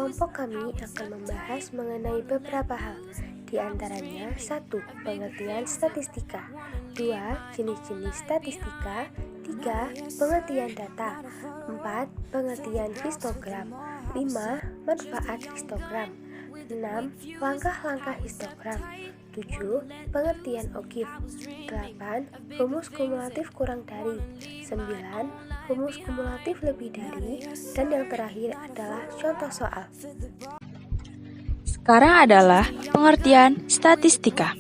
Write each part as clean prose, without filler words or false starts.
Kelompok kami akan membahas mengenai beberapa hal, di antaranya 1. Pengertian statistika, 2. Jenis-jenis statistika, 3. Pengertian data, 4. Pengertian histogram, 5. Manfaat histogram, 6. Langkah-langkah histogram, 7. Pengertian OGIF, 8. Rumus kumulatif kurang dari, 9. Rumus kumulatif lebih dari, dan yang terakhir adalah contoh soal. Sekarang adalah pengertian statistika.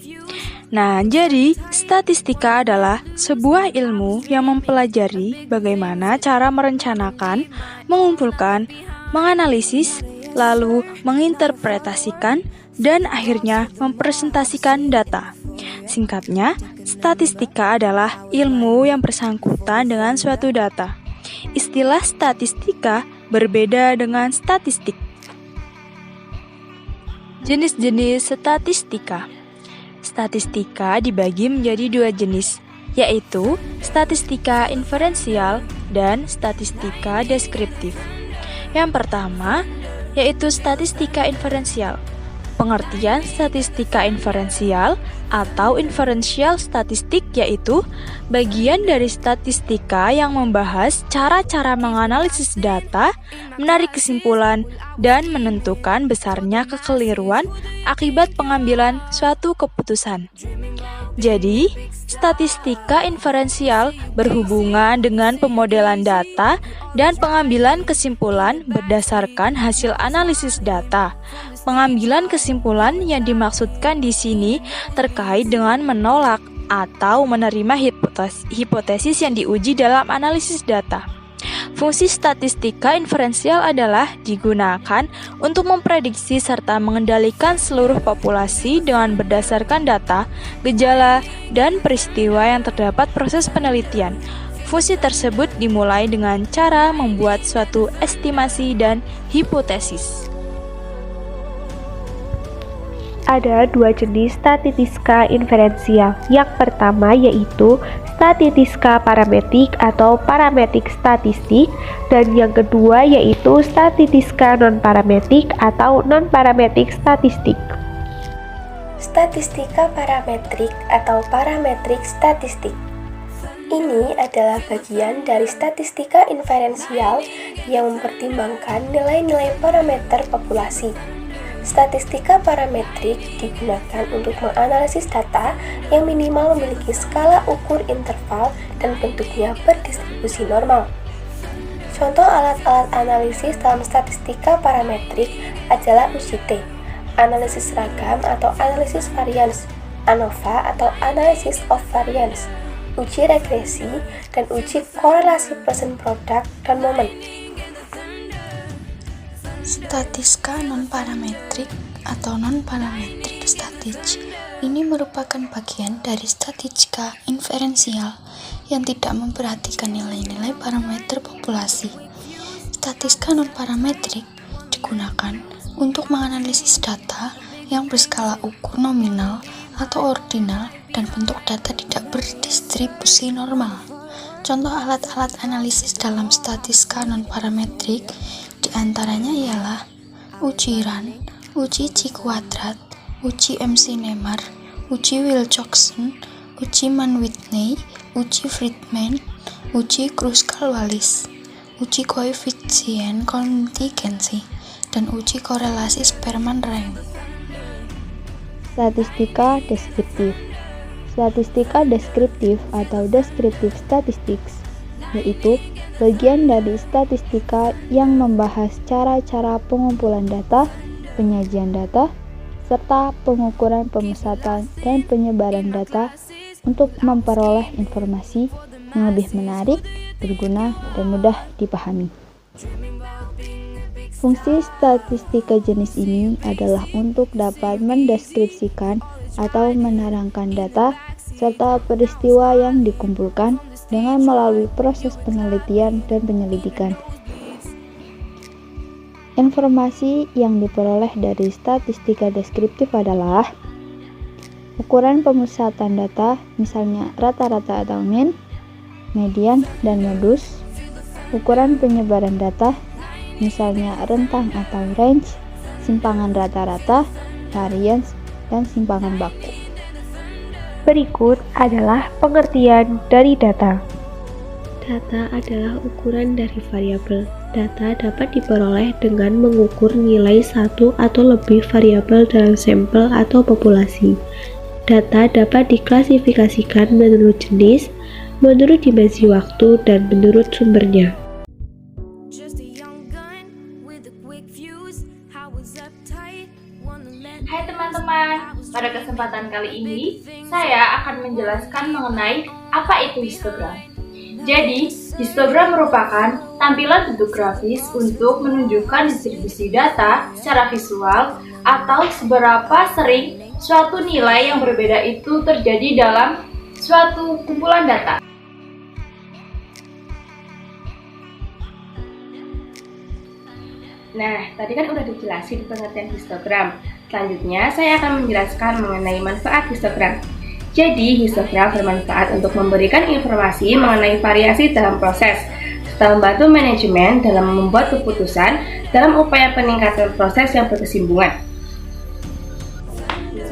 Nah, jadi statistika adalah sebuah ilmu yang mempelajari bagaimana cara merencanakan, mengumpulkan, menganalisis, lalu menginterpretasikan, dan akhirnya mempresentasikan data. Singkatnya, statistika adalah ilmu yang bersangkutan dengan suatu data. Istilah statistika berbeda dengan statistik. Jenis-jenis statistika. Statistika dibagi menjadi dua jenis, yaitu statistika inferensial dan statistika deskriptif. Yang pertama, yaitu statistika inferensial. Pengertian statistika inferensial atau inferential statistik yaitu bagian dari statistika yang membahas cara-cara menganalisis data, menarik kesimpulan, dan menentukan besarnya kekeliruan akibat pengambilan suatu keputusan. Jadi, statistika inferensial berhubungan dengan pemodelan data dan pengambilan kesimpulan berdasarkan hasil analisis data. Pengambilan kesimpulan yang dimaksudkan di sini terkait dengan menolak atau menerima hipotesis yang diuji dalam analisis data. Fungsi statistika inferensial adalah digunakan untuk memprediksi serta mengendalikan seluruh populasi dengan berdasarkan data, gejala, dan peristiwa yang terdapat proses penelitian. Fungsi tersebut dimulai dengan cara membuat suatu estimasi dan hipotesis. Ada dua jenis statistika inferensial. Yang pertama yaitu statistika parametrik atau parametric statistik, dan yang kedua yaitu statistika non-parametrik atau non-parametric statistik. Statistika parametrik atau parametric statistik. Ini adalah bagian dari statistika inferensial yang mempertimbangkan nilai-nilai parameter populasi. Statistika parametrik digunakan untuk menganalisis data yang minimal memiliki skala ukur interval dan bentuknya berdistribusi normal. Contoh alat-alat analisis dalam statistika parametrik adalah UJT, analisis ragam atau analisis varians, ANOVA atau analysis of variance, uji regresi, dan uji korelasi persen produk dan momen. Statistika non-parametrik atau non-parametric statistik ini merupakan bagian dari statistika inferensial yang tidak memperhatikan nilai-nilai parameter populasi. Statistika non-parametrik digunakan untuk menganalisis data yang berskala ukur nominal atau ordinal dan bentuk data tidak berdistribusi normal. Contoh alat-alat analisis dalam statistika non-parametrik di antaranya ialah uji RAN, uji Chi-kuadrat, uji MC-Nemer, uji Wilcoxon, uji Mann-Whitney, uji Friedman, uji Kruskal-Wallis, uji koefisien kontingensi, dan uji korelasi Spearman-Rank. Statistika deskriptif. Statistika deskriptif atau descriptive statistics yaitu bagian dari statistika yang membahas cara-cara pengumpulan data, penyajian data, serta pengukuran pemusatan dan penyebaran data untuk memperoleh informasi yang lebih menarik, berguna, dan mudah dipahami. Fungsi statistika jenis ini adalah untuk dapat mendeskripsikan atau menerangkan data serta peristiwa yang dikumpulkan dengan melalui proses penelitian dan penyelidikan. Informasi yang diperoleh dari statistika deskriptif adalah ukuran pemusatan data, misalnya rata-rata atau mean, median, dan modus, ukuran penyebaran data, misalnya rentang atau range, simpangan rata-rata, variance, dan simpangan baku. Berikut adalah pengertian dari data. Data adalah ukuran dari variabel. Data dapat diperoleh dengan mengukur nilai satu atau lebih variabel dalam sampel atau populasi. Data dapat diklasifikasikan menurut jenis, menurut dimensi waktu, dan menurut sumbernya. Hai teman-teman, pada kesempatan kali ini saya akan menjelaskan mengenai apa itu histogram. Jadi, histogram merupakan tampilan bentuk grafis untuk menunjukkan distribusi data secara visual atau seberapa sering suatu nilai yang berbeda itu terjadi dalam suatu kumpulan data. Nah, tadi kan udah dijelasin pengertian histogram. Selanjutnya, saya akan menjelaskan mengenai manfaat histogram. Jadi, histogram bermanfaat untuk memberikan informasi mengenai variasi dalam proses, serta membantu manajemen dalam membuat keputusan dalam upaya peningkatan proses yang berkesinambungan.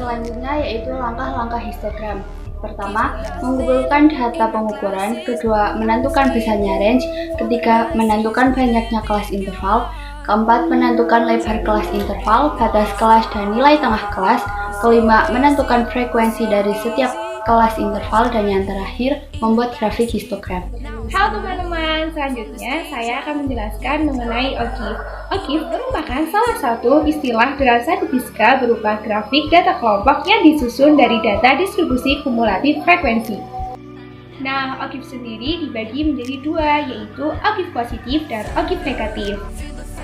Selanjutnya yaitu langkah-langkah histogram. Pertama, mengumpulkan data pengukuran. Kedua, menentukan besarnya range. Ketiga, menentukan banyaknya kelas interval. Keempat, menentukan lebar kelas interval, batas kelas, dan nilai tengah kelas. Kelima, menentukan frekuensi dari setiap kelas interval. Dan yang terakhir, membuat grafik histogram. Halo teman-teman, selanjutnya saya akan menjelaskan mengenai OGIF. OGIF merupakan salah satu istilah dalam statistika berupa grafik data kelompok yang disusun dari data distribusi kumulatif frekuensi. Nah, OGIF sendiri dibagi menjadi dua, yaitu OGIF positif dan OGIF negatif.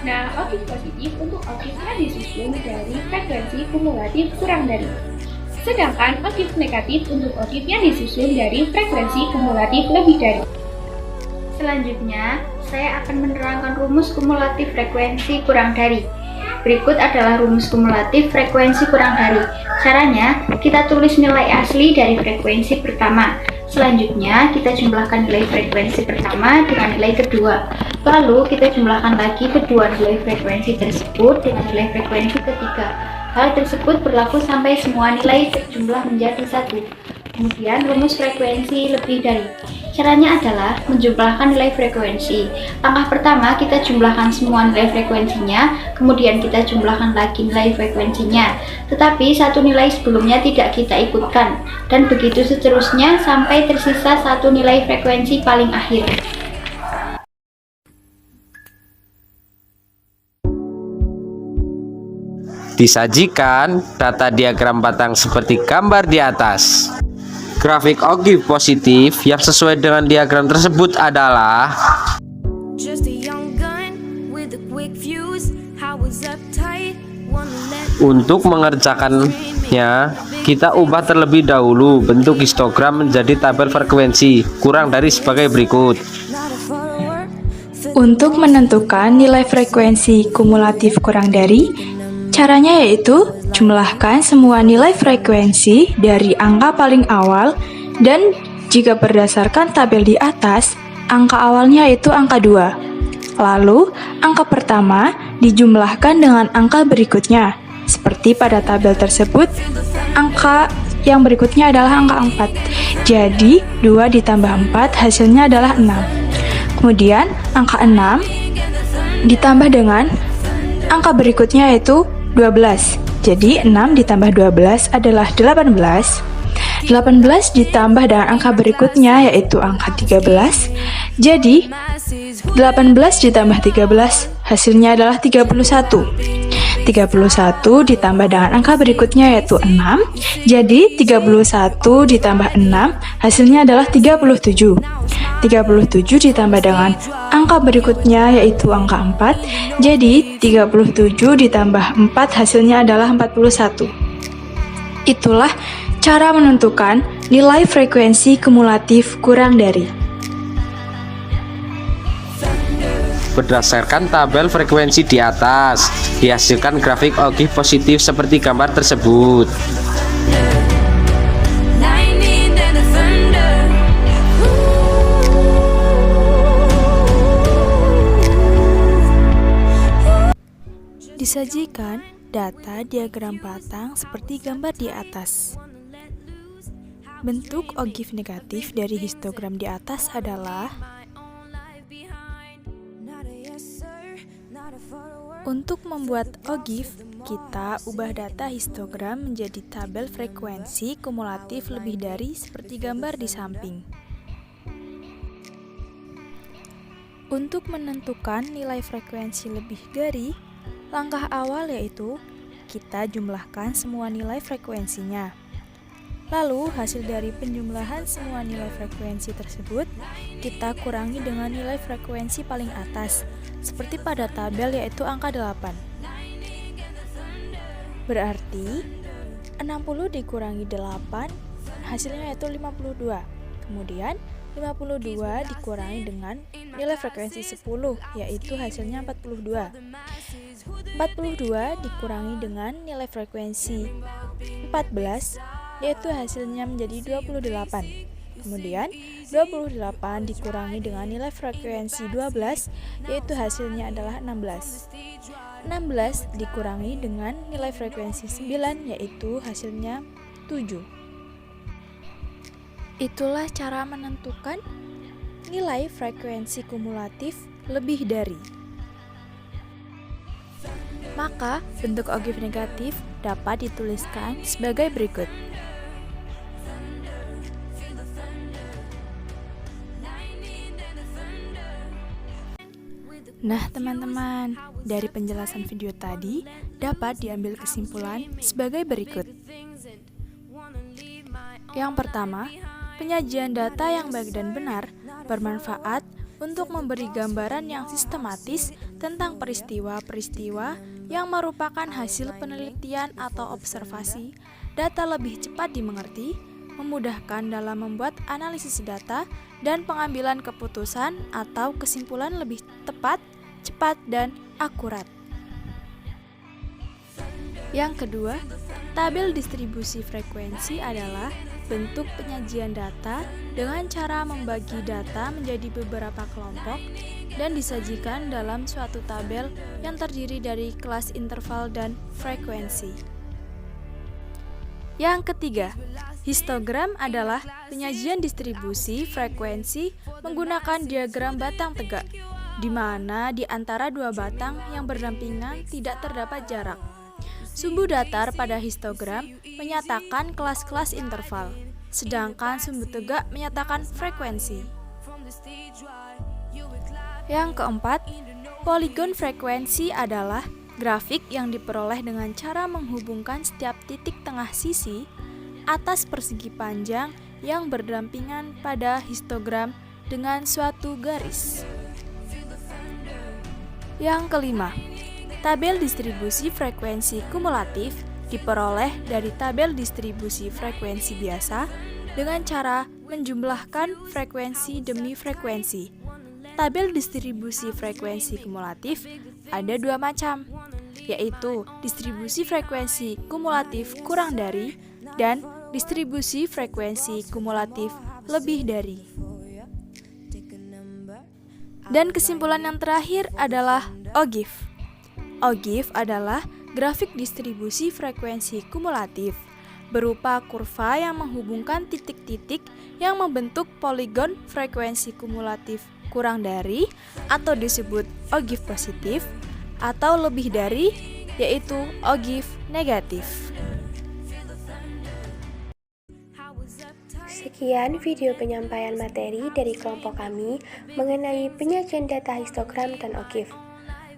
Nah, OGIF positif untuk OGIF yang disusun dari frekuensi kumulatif kurang dari. Sedangkan OGIF negatif untuk OGIF yang disusun dari frekuensi kumulatif lebih dari. Selanjutnya, saya akan menerangkan rumus kumulatif frekuensi kurang dari. Berikut adalah rumus kumulatif frekuensi kurang dari. Caranya, kita tulis nilai asli dari frekuensi pertama. Selanjutnya, kita jumlahkan nilai frekuensi pertama dengan nilai kedua. Lalu, kita jumlahkan lagi kedua nilai frekuensi tersebut dengan nilai frekuensi ketiga. Hal tersebut berlaku sampai semua nilai terjumlah menjadi satu. Kemudian, rumus frekuensi lebih dari. Caranya adalah menjumlahkan nilai frekuensi. Langkah pertama, kita jumlahkan semua nilai frekuensinya, kemudian kita jumlahkan lagi nilai frekuensinya. Tetapi satu nilai sebelumnya tidak kita ikutkan, dan begitu seterusnya sampai tersisa satu nilai frekuensi paling akhir. Disajikan data diagram batang seperti gambar di atas. Grafik OGIF positif yang sesuai dengan diagram tersebut adalah untuk mengerjakannya, kita ubah terlebih dahulu bentuk histogram menjadi tabel frekuensi kurang dari sebagai berikut. Untuk menentukan nilai frekuensi kumulatif kurang dari, caranya yaitu jumlahkan semua nilai frekuensi dari angka paling awal dan jika berdasarkan tabel di atas, angka awalnya itu angka 2. Lalu, angka pertama dijumlahkan dengan angka berikutnya. Seperti pada tabel tersebut, angka yang berikutnya adalah angka 4. Jadi, 2 ditambah 4 hasilnya adalah 6. Kemudian, angka 6 ditambah dengan angka berikutnya yaitu 12. Jadi 6 ditambah 12 adalah 18. 18 ditambah dengan angka berikutnya yaitu angka 13. Jadi 18 ditambah 13 hasilnya adalah 31. 31 ditambah dengan angka berikutnya yaitu 6. Jadi 31 ditambah 6 hasilnya adalah 37. 37 ditambah dengan angka berikutnya yaitu angka 4. Jadi 37 ditambah 4 hasilnya adalah 41. Itulah cara menentukan nilai frekuensi kumulatif kurang dari. Berdasarkan tabel frekuensi di atas, dihasilkan grafik OGIF positif seperti gambar tersebut. Disajikan data diagram batang seperti gambar di atas. Bentuk ogif negatif dari histogram di atas adalah untuk membuat ogif, kita ubah data histogram menjadi tabel frekuensi kumulatif lebih dari seperti gambar di samping. Untuk menentukan nilai frekuensi lebih dari, langkah awal yaitu kita jumlahkan semua nilai frekuensinya. Lalu, hasil dari penjumlahan semua nilai frekuensi tersebut, kita kurangi dengan nilai frekuensi paling atas, seperti pada tabel yaitu angka 8. Berarti, 60 dikurangi 8, hasilnya yaitu 52. Kemudian, 52 dikurangi dengan nilai frekuensi 10, yaitu hasilnya 42. 42 dikurangi dengan nilai frekuensi 14, yaitu hasilnya menjadi 28. Kemudian 28 dikurangi dengan nilai frekuensi 12, yaitu hasilnya adalah 16. 16 dikurangi dengan nilai frekuensi 9, yaitu hasilnya 7. Itulah cara menentukan nilai frekuensi kumulatif lebih dari. Maka bentuk ogif negatif dapat dituliskan sebagai berikut. Nah teman-teman, dari penjelasan video tadi dapat diambil kesimpulan sebagai berikut. Yang pertama, penyajian data yang baik dan benar bermanfaat untuk memberi gambaran yang sistematis tentang peristiwa-peristiwa yang merupakan hasil penelitian atau observasi. Data lebih cepat dimengerti, memudahkan dalam membuat analisis data dan pengambilan keputusan atau kesimpulan lebih tepat, cepat, dan akurat. Yang kedua, tabel distribusi frekuensi adalah bentuk penyajian data dengan cara membagi data menjadi beberapa kelompok dan disajikan dalam suatu tabel yang terdiri dari kelas interval dan frekuensi. Yang ketiga, histogram adalah penyajian distribusi frekuensi menggunakan diagram batang tegak, di mana di antara dua batang yang berdampingan tidak terdapat jarak. Sumbu datar pada histogram menyatakan kelas-kelas interval, sedangkan sumbu tegak menyatakan frekuensi. Yang keempat, poligon frekuensi adalah grafik yang diperoleh dengan cara menghubungkan setiap titik tengah sisi atas persegi panjang yang berdampingan pada histogram dengan suatu garis. Yang kelima, tabel distribusi frekuensi kumulatif diperoleh dari tabel distribusi frekuensi biasa dengan cara menjumlahkan frekuensi demi frekuensi. Tabel distribusi frekuensi kumulatif ada dua macam, yaitu distribusi frekuensi kumulatif kurang dari dan distribusi frekuensi kumulatif lebih dari. Dan kesimpulan yang terakhir adalah ogif. Ogif adalah grafik distribusi frekuensi kumulatif berupa kurva yang menghubungkan titik-titik yang membentuk poligon frekuensi kumulatif kurang dari atau disebut ogif positif atau lebih dari, yaitu ogif negatif. Sekian video penyampaian materi dari kelompok kami mengenai penyajian data histogram dan ogif.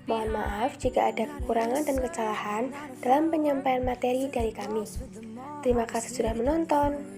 Mohon maaf jika ada kekurangan dan kesalahan dalam penyampaian materi dari kami. Terima kasih sudah menonton.